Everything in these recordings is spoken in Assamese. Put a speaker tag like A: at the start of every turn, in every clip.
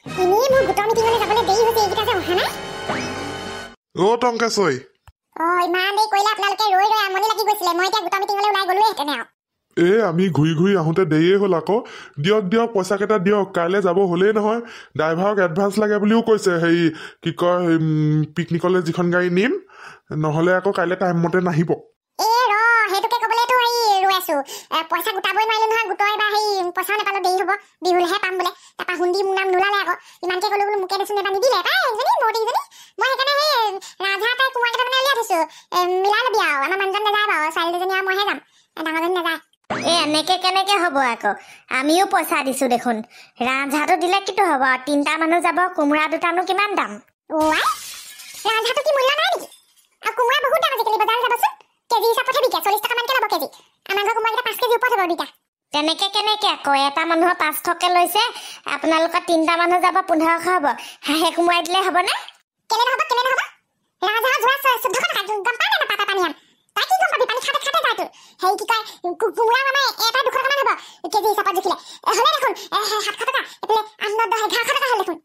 A: ইনি মোৰ গোটৰ মিটিঙলৈ যাবলৈ দেৰি হৈছে এইকেইটা যে অহা নাই
B: টংকেশই
A: ইমান দেৰি কৰিলে আপোনালোকে ৰৈ ৰৈ আমনি লাগি গৈছিলে মই এতিয়া গোটৰ মিটিঙলৈ ওলাই গ'লোৱেহেঁতেন আৰু
B: আমি ঘূৰি আহোঁতে দেৰিয়ে হ'ল আকৌ দিয়ক পইচা কেইটা দিয়ক কাইলৈ যাব হ'লেই নহয় ড্ৰাইভাৰক এডভান্স লাগে বুলিও কৈছে হেৰি কি কয় পিকনিকলৈ যিখন গাড়ী নিম নহ'লে আকৌ কাইলৈ টাইম মতে নাহিব
A: সেইটোকে ক'বলৈতো ৰৈ আছো পইচা গোটাবই নোৱাৰিলো নহয় গোটৰ এবাৰ পইচাও নাপালো দেৰি হ'ব বিহুলেহে পাম বোলে তাৰপৰা হুন্দি মোৰ নাম নোলালে আকৌ ইমানকে ক'লো বোলো মোকে দেচোন এবাৰ নিদিলে পাই এজনী মৌতিজনী মই সেইকাৰণে ৰাজহাঁহ তাই কোমোৰা কেইটা মানে উলিয়াই থৈছো মিলাই ল'বি আৰু আমাৰ মানুহজন নাযায় বাৰু ছোৱালী দুজনী আৰু মইহে যাম ডাঙৰজনী নাযায়
C: এনেকে কেনেকে হ'ব আকৌ আমিও পইচা দিছো দেখোন ৰাজহাঁহটো দিলে কিটো হ'ব 3টা মানুহ যাব কোমোৰা দুটানো কিমান দাম
A: ৰাজহাঁহটো কি মূল্য নাই নেকি আৰু কোমোৰা বহুত দাম আজিকালি বজাৰত যাবচোন কেজি হিচাপতহে বিকে 40 টকা মানকে ল'ব কেজি আমাৰ ঘৰ কোমোৰাকেইটা 5 কেজি ওপৰত হ'ব দুটা
C: তেনেকে কেনেকে আকৌ এটা মানুহৰ 500কে লৈছে আপোনালোকৰ 3টা মানুহ যাব 1500 হ'ব হাঁহে কোমোৰা দিলে হ'ব নে
A: কেলে নহ'ব ৰাজহাঁহ যোৱা 14 টকা গম পাই না পাতা পানী আম তাই কি গম পাবি পানী খাতে যায় তোৰ হেৰি কি কয় কোমোৰা আমাৰ এটা 200 টকা মান হ'ব কেজি হিচাপত জুখিলে হ'লে দেখোন 700 টকা এফালে 8 9 10 11 টকা হ'ল দেখোন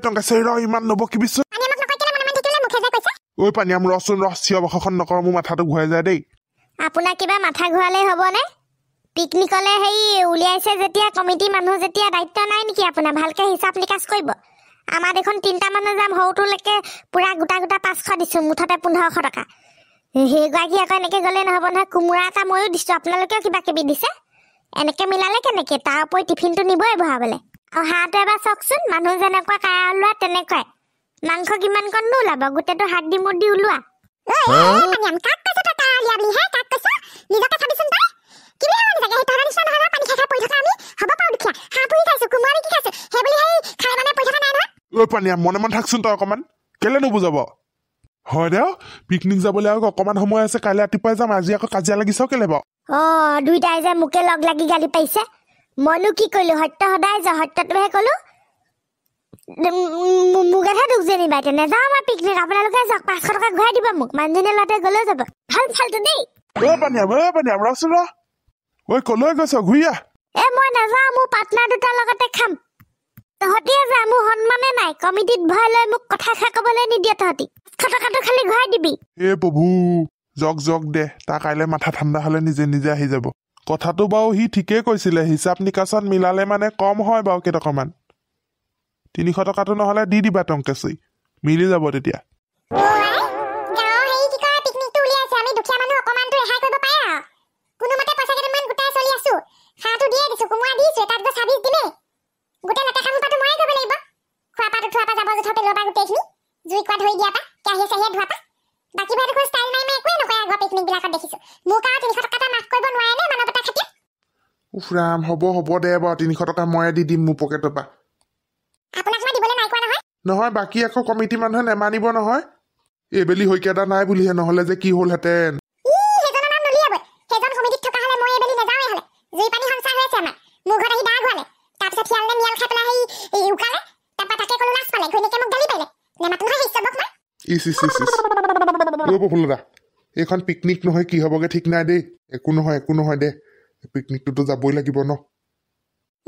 B: টংকেশই ইমান নবকিবিচোন পানীয়াম ৰচোন চিঞৰ বাখৰখন নকৰ মোৰ মাথাটো ঘূৰাই যায় দেই
C: আপোনাৰ কিবা মাথা ঘূৰালেই হ'বনে পিকনিকলৈ উলিয়াইছে যেতিয়া কমিটি মানুহ যেতিয়া দায়িত্ব নাই নেকি আপোনাৰ ভালকে হিচাপ নিকাচ কৰিব আমাৰ দেখোন 3টা মানুহ যাম সৰুটোলৈকে পুৰা গোটা 500 দিছো মুঠতে 1500 টকা সেইগৰাকী আকৌ এনেকে গ'লে নহ'ব নহয় কোমোৰা এটা ময়ো দিছো আপোনালোকেও কিবা কিবি দিছে এনেকে মিলালে কেনেকে তাৰ ওপৰত টিফিনটো নিবই ভৰাবলৈ আৰু হাঁহটো এবাৰ চাওকচোন মানুহ যেনেকুৱা কায়া ওলোৱা তেনেকুৱাই মাংস কিমান কণ নোলাব গোটেইটো হাত দি মুৰ দি ওলোৱা
B: পানীয়া মনে মনে থাকচোন তই অকমান কেলে নুবুজাব হয় দে পিকনিক যাবলৈ আৰু অকমান সময় আছে কাইলৈ ৰাতিপুৱাই যাম আজি আকৌ কাজিয়া লাগিছ কেলে বাৰু
C: দুইটাই যে মোকে লগ লাগি গালি পাৰিছে মইনো কি কৰিলো সত্য সদায় যে সত্যটোহে ক'লো মুগাহে দুখ যেনিবা এতিয়া নেযাওঁ আমাৰ পিকনিক আপোনালোকে যাওক 500 টকা ঘূৰাই দিব মোক মানুহজনীয়ে ল'ৰাটোৱে গ'লেও যাব ভাল ফাল্টু দেই
B: পানীয়া ৰচোন কলৈ গৈছ ঘূৰি আহ
C: মই নাযাওঁ মোৰ পাৰ্টনাৰ দুটাৰ লগতে খাম তহঁতিয়ে যা মোৰ সন্মানে নাই কমিটিত ভয় লৈ মোক কথা ক'বলৈ নিদিয়ে তহঁতি 500 টকাটো খালি ঘূৰাই দিবি
B: প্ৰভু জক দে তাৰ কাইলৈ মাথা ঠাণ্ডা হ'লে নিজে আহি যাব কথাটো বাৰু সি ঠিকেই কৈছিলে হিচাপ নিকাচত মিলালে মানে কম হয় বাৰু কেইটকামান 300 টকাটো নহ'লে দি দিবা টংকেশই মিলি যাব তেতিয়া উফৰাম হ'ব দে বাৰু 300 টকা ময়ে দি দিম মোৰ পকেটৰ পৰা নহয় বাকী আকৌ কমিটি মানুহে নেমানিব নহয় এইবেলি হৈকেইটা নাই বুলিহে নহ'লে যে কি হ'লহেঁতেন এইখন পিকনিক নহয় কি হ'বগে ঠিক নাই দেই একো নহয় দে পিকনিকটোতো যাবই লাগিব ন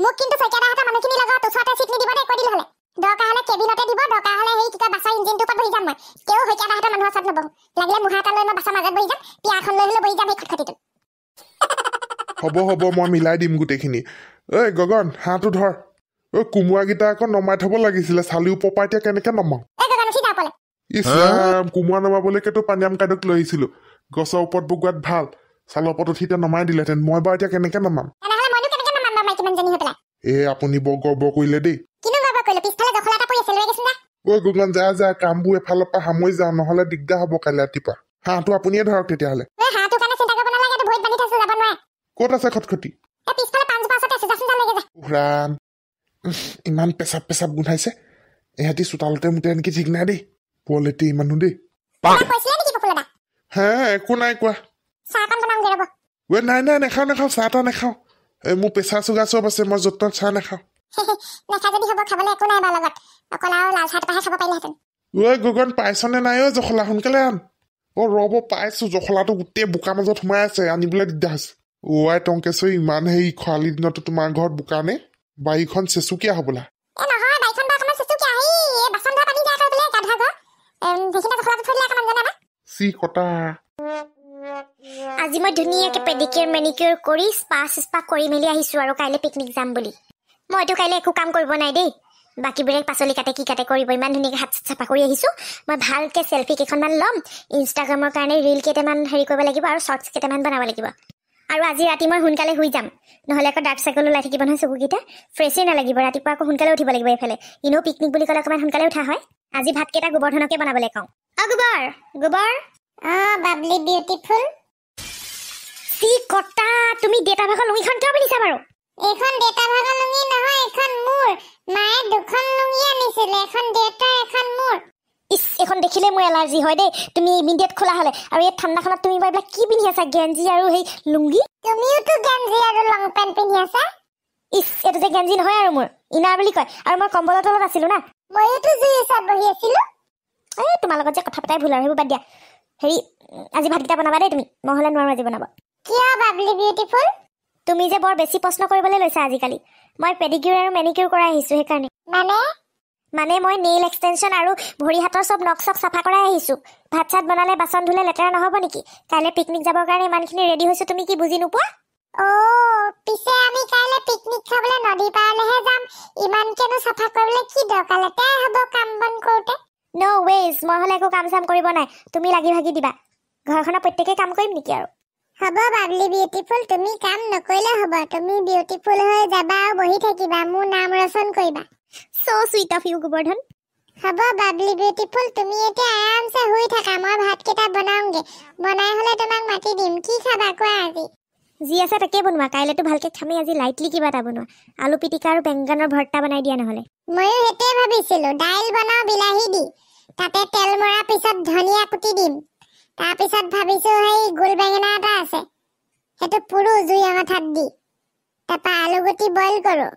A: মোক কিন্তু সৈকাদাহঁতে মানুহখিনি লগত ওচৰতে চিট নিদিব দে কৈ দিলে হ'লে দৰকাৰ হ'লে কেবিনতে দিব দৰকাৰ হ'লে সেই কিটা বাছৰ ইঞ্জিনটোৰ ওপৰত বহি যাম মই কেও সৈকাদাহঁতৰ মানুহৰ ওচৰত নবহো লাগিলে মুহা এটা লৈ মই বাছৰ মাজত বহি যাম পিয়াখন লৈ হ'লেও বহি যাম এই খটখটিটোত
B: হ'ব মই মিলাই দিম গোটেইখিনি গগন হাঁহটো ধৰ কোমোৰাকেইটা আকৌ নমাই থ'ব লাগিছিলে চালি ওপৰ পৰা এতিয়া কেনেকে নমাও কোমোৰা নমাবলৈকেতো পানীয়াম কাইদক লৈ আহিছিলো গছৰ ওপৰত বগোৱাত ভাল চালৰ ওপৰত উঠি এতিয়া নমাই দিলেহেঁতেন মই বাৰু এতিয়া কেনেকে নমাম আপুনি বৰ গৰ্ব কৰিলে দেই গগন যা কামবোৰ এফালৰ পৰা সামৰি যাওঁ নহ'লে দিগদাৰ হ'ব কাইলৈ ৰাতিপুৱা হাঁহটো আপুনিয়ে ধৰক তেতিয়াহ'লে ক'ত আছে খটখটি ইমান পেচাব গোন্ধাইছে এহঁতি চোতালতে মুতে নেকি ঠিক নাই দেই পোৱালিটি মানুহ দেই হে একো নাই কোৱা নাই নাখাওঁ চাহ তাহ নাখাওঁ মোৰ প্ৰেচাৰ চুগাৰ চব আছে মই য'ত চাহ নাখাওঁ গগন পাইছনে নাই জখলা সোনকালে আন ৰ'ব পাইছো জখলাটো গোটেই বোকা মাজত সোমাই আছে আনিবলৈ দিগদাৰ হৈছে টংকেশই ইমান খৰালি দিনতো তোমাৰ ঘৰত বোকা নে বাৰীখন চেচুকীয়া হ'বলা চি কটা
C: আজি মই ধুনীয়াকৈ পেডিকিউৰ মেনিকিউৰ কৰি স্পা কৰি মেলি আহিছোঁ আৰু কাইলৈ পিকনিক যাম বুলি। মইতো কাইলৈ একো কাম কৰিব নাই দেই। বাকীবোৰে পাচলি কাটে কি কাটে কৰিব, ইমান ধুনীয়াকৈ হাত চাফা কৰি আহিছোঁ। মই ভালকৈ চেল্ফি কেইখনমান ল'ম, ইনষ্টাগ্ৰামৰ কাৰণে ৰিল কেইটামান হেৰি কৰিব লাগিব আৰু শ্বৰ্টছ কেইটামান বনাব লাগিব। আৰু আজি ৰাতি মই সোনকালে শুই যাম, নহ'লে আকৌ ডাৰ্ক চাৰ্কল ওলাই থাকিব নহয় চকুকেইটা, ফ্ৰেছেই নালাগিব। ৰাতিপুৱা আকৌ সোনকালে উঠিব লাগিব এইফালে, এনেও পিকনিক বুলি ক'লে অকণমান সোনকালে উঠা হয়। আজি ভাতকেইটা গোবৰ্ধনকে বনাবলৈ কওঁ। গোবৰ
A: বাবলি বিউটিফুল।
C: চি কটা, তুমি দেউতা ভাগৰ লুঙিখন কিয় পিন্ধিছা বাৰু?
A: এইখন দেউতা ভাগৰ লুঙি নহয়, এইখন মোৰ। মায়ে দুখন লুঙি আনিছিলে, এখন দেউতাৰ এখন মোৰ।
C: এইখন দেখিলে মোৰ এলাৰ্জি হয় দেই। তুমি ইমিডিয়েট খোলা হ'লে। আৰু এই ঠাণ্ডাখনত তুমি বাৰু এইবিলাক কি পিন্ধি আছা? গেঞ্জি আৰু সেই লুংগি?
A: তুমিওতো গেঞ্জি আৰু লং পেণ্ট পিন্ধি আছা।
C: এইটো যে গেঞ্জি নহয় আৰু মোৰ ইনাৰ বুলি কয়। আৰু মই কম্বলৰ তলত আছিলো না।
A: ময়োতো জুই ওচৰত বহি আছিলো।
C: তোমাৰ লগত যে কথা পতাই ভুল আৰু সেইবোৰ বাদ দিয়া। হেৰি, আজি ভাতকেইটা বনাবা দেই তুমি, নহ'লে নোৱাৰো আজি বনাব।
A: কিয় বাবলি বিউটিফুল?
C: তুমি যে বৰ বেছি প্ৰশ্ন কৰিবলৈ লৈছা আজিকালি। মই পেডিকিউৰ আৰু মেনিকিউৰ কৰাই আহিছোঁ সেইকাৰণে। মানে মই নেইল এক্সটেনশ্যন আৰু ভৰি হাতৰ চব নখ চখ চাফা কৰাই আহিছোঁ। ভাত চাত বনালে বাচন ধুলে লেতেৰা নহ'ব নেকি? কাইলৈ পিকনিক যাবৰ কাৰণে ইমানখিনি ৰেডি হৈছোঁ, তুমি কি বুজি নোপোৱা?
A: পিছে আমি কাইলৈ পিকনিক খাবলৈ নদী পাৰলৈহে যাম। ইমানকেনো চাফা কৰিবলৈ কি দৰকাৰ? লেতেৰাই হ'ব কাম বন কৰোঁতে।
C: ন ৱেজ, মই হ'লে একো কাম চাম কৰিব নাই, তুমি লাগি ভাগি দিবা। ঘৰখনৰ প্ৰত্যেকেই কাম কৰিম নেকি আৰু?
A: হ'ব বাবলি বিউটিফুল, তুমি কাম নকৰিলে হ'ব। তুমি বিউটিফুল হৈ যাবা আৰু বহি থাকিবা, মোৰ নাম ৰচন কৰিবা।
C: So sweet of you, Govardhan.
A: হ'ব বাবলি বিউটিফুল, তুমি এতিয়া আৰামছে শুই থাকা। মই ভাতকেইটা বনাওঁগে, বনাই হ'লে তোমাক মাতি দিম। কি খাবা কোৱা আজি?
C: যি আছে তাকে বনোৱা, কাইলৈতো ভালকৈ খামেই। আজি লাইটলি কিবা এটা বনোৱা, আলু পিটিকা আৰু বেংগনৰ ভৰ্তা বনাই দিয়া নহ'লে।
A: ময়ো সেইটোৱে ভাবিছিলোঁ, দাইল বনাওঁ বিলাহী দি, তাতে তেল মৰাৰ পিছত ধনিয়া কুটি দিম। তাৰপিছত ভাবিছোঁ সেই গোল বেঙেনা এটা আছে, সেইটো পুৰো জুই অঙঠাত দি। তাৰপৰা আলু গুটি বইল কৰোঁ,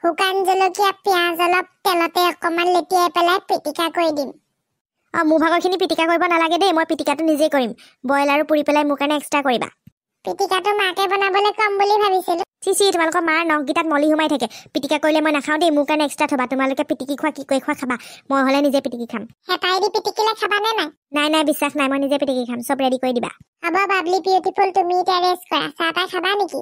A: শুকান জলকীয়া পিঁয়াজ অলপ তেলতে অকণমান লেটিয়াই পেলাই পিটিকা কৰি দিম।
C: মোৰ ভাগৰখিনি পিটিকা কৰিব নালাগে দেই, মই পিটিকাটো নিজেই কৰিম। বইল আৰু পুৰি পেলাই মোৰ কাৰণে এক্সট্ৰা কৰিবা।
A: পিটিকাটো মাকে বনাবলৈ কম বুলি ভাবিছিলোঁ।
C: চি তোমালোকৰ মাৰ নখকেইটাত মলি সোমাই থাকে। পিটিকা কৰিলে মই নাখাওঁ দেই, মোৰ কাৰণে এক্সট্ৰা থবা। তোমালোকে পিটিকি খোৱা, কি কৰি খোৱা খাবা, মই হ'লে নিজে পিটিকি খাম।
A: হেতাই দি পিটিকিলে খাবানে নাই?
C: নাই বিশ্বাস নাই, মই নিজে পিটিকি খাম। চব ৰেডি কৰি দিবা।
A: হ'ব বাবলি বিউটিফুল, তুমি এতিয়া ৰেষ্ট কৰা। চাহ তাহ খাবা নেকি?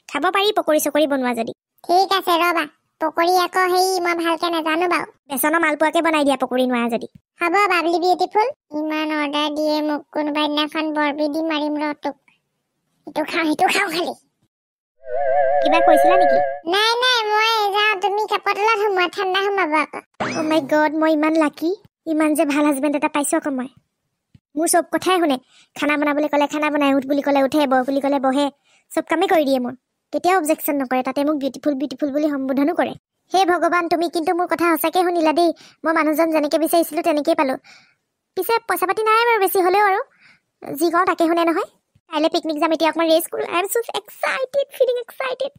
C: খাব পাৰি, পকৰি চকৰি বনোৱা যদি।
A: ঠিক আছে ৰ'বা, পকৰি আকৌ মই ভালকৈ নাজানো বাৰু।
C: বেচনৰ মালপোৱাকে বনাই দিয়া পকৰি নোৱাৰা যদি।
A: হ'ব বাবলি বিউটিফুল, ইমান অৰ্ডাৰ দিয়ে মোক, কোনোবা দিনাখন বৰবিধি মাৰিম ৰ তোক। ইটো খাওঁ খালি।
C: কিবা কৈছিলা নেকি?
A: নাই মই যাওঁ, তুমি কাপোৰতলত সোমোৱা, ঠাণ্ডা সোমাব আকৌ।
C: অ' মাই গড, মই ইমান লাকি, ইমান যে ভাল হাজবেণ্ড এটা পাইছোঁ আকৌ মই। মোৰ চব কথাই শুনে, খানা বনাবলৈ ক'লে খানা বনাই, উঠ বুলি ক'লে উঠে, বহ বুলি ক'লে বহে, চব কামেই কৰি দিয়ে মোৰ। কেতিয়াও অবজেকশ্যন নকৰে, তাতে মোক বিউটিফুল বুলি সম্বোধনো কৰে। হে ভগৱান, তুমি কিন্তু মোৰ কথা সঁচাকৈ শুনিলা দেই। মই মানুহজন যেনেকৈ বিচাৰিছিলোঁ তেনেকেই পালোঁ। পিছে পইচা পাতি নাই বাৰু বেছি হ'লেও, আৰু যি কওঁ তাকে শুনে নহয়। কাইলৈ পিকনিক যাম, এতিয়া অকণমান ৰেষ্ট কৰোঁ। I am so excited, feeling excited.